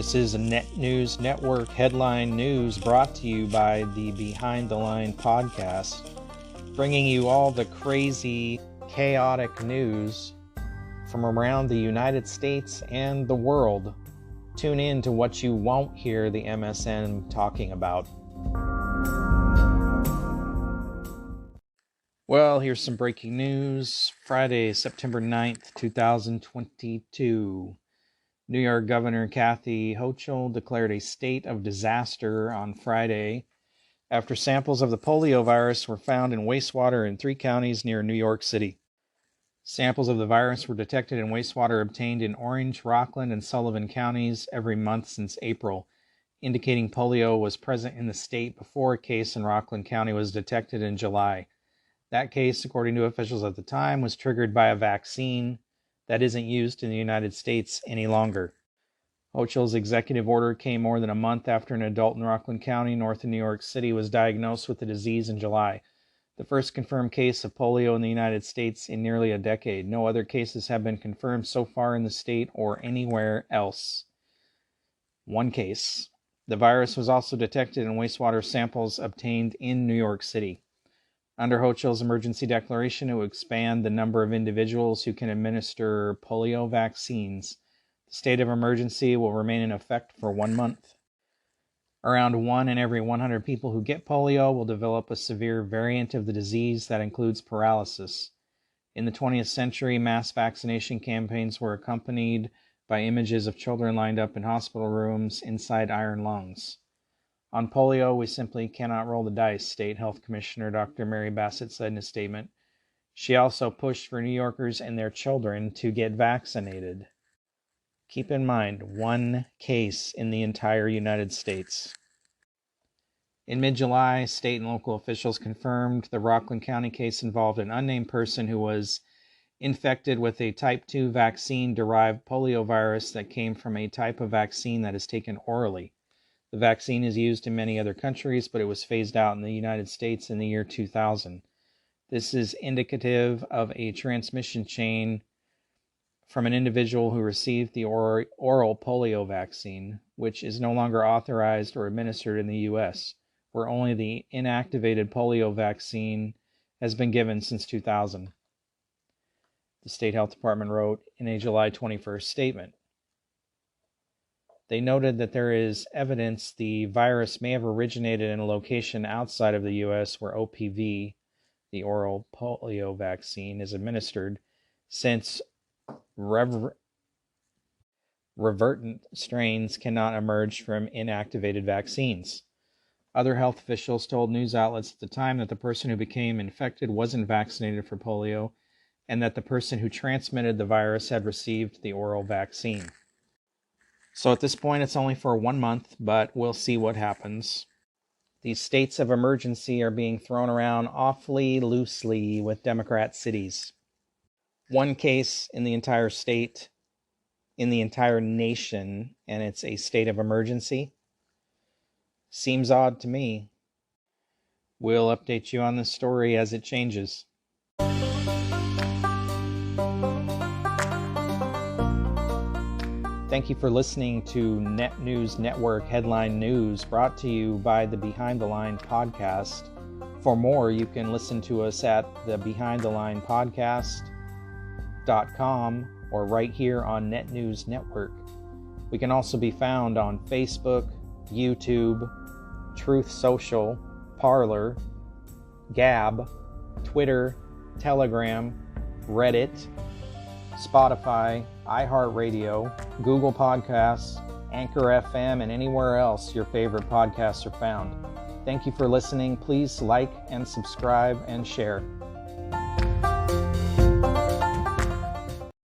This is a Net News Network headline news brought to you by the Behind the Line podcast, bringing you all the crazy, chaotic news from around the United States and the world. Tune in to what you won't hear the MSN talking about. Well, here's some breaking news. Friday, September 9th, 2022. New York Governor Kathy Hochul declared a state of disaster on Friday after samples of the polio virus were found in wastewater in 3 counties near New York City. Samples of the virus were detected in wastewater obtained in Orange, Rockland, and Sullivan counties every month since April, indicating polio was present in the state before a case in Rockland County was detected in July. That case, according to officials at the time, was triggered by a vaccine that isn't used in the United States any longer. Hochul's executive order came more than a month after an adult in Rockland County, north of New York City, was diagnosed with the disease in July, the first confirmed case of polio in the United States in nearly a decade. No other cases have been confirmed so far in the state or anywhere else. One case. The virus was also detected in wastewater samples obtained in New York City. Under Hochul's emergency declaration, it would expand the number of individuals who can administer polio vaccines. The state of emergency will remain in effect for 1 month. Around 1 in every 100 people who get polio will develop a severe variant of the disease that includes paralysis. In the 20th century, mass vaccination campaigns were accompanied by images of children lined up in hospital rooms inside iron lungs. On polio, we simply cannot roll the dice, State Health Commissioner Dr. Mary Bassett said in a statement. She also pushed for New Yorkers and their children to get vaccinated. Keep in mind, 1 case in the entire United States. In mid-July, state and local officials confirmed the Rockland County case involved an unnamed person who was infected with a type 2 vaccine-derived polio virus that came from a type of vaccine that is taken orally. The vaccine is used in many other countries, but it was phased out in the United States in the year 2000. This is indicative of a transmission chain from an individual who received the oral polio vaccine, which is no longer authorized or administered in the U.S., where only the inactivated polio vaccine has been given since 2000. The State Health Department wrote in a July 21st statement. They noted that there is evidence the virus may have originated in a location outside of the U.S. where OPV, the oral polio vaccine, is administered, since revertant strains cannot emerge from inactivated vaccines. Other health officials told news outlets at the time that the person who became infected wasn't vaccinated for polio and that the person who transmitted the virus had received the oral vaccine. So at this point, it's only for 1 month, but we'll see what happens. These states of emergency are being thrown around awfully loosely with Democrat cities. 1 case in the entire state, in the entire nation, and it's a state of emergency. Seems odd to me. We'll update you on this story as it changes. Thank you for listening to Net News Network headline news brought to you by the Behind the Line podcast. For more, you can listen to us at the BehindTheLinePodcast.com or right here on Net News Network. We can also be found on Facebook, YouTube, Truth Social, Parler, Gab, Twitter, Telegram, Reddit, Spotify, iHeartRadio, Google Podcasts, Anchor FM, and anywhere else your favorite podcasts are found. Thank you for listening. Please like and subscribe and share.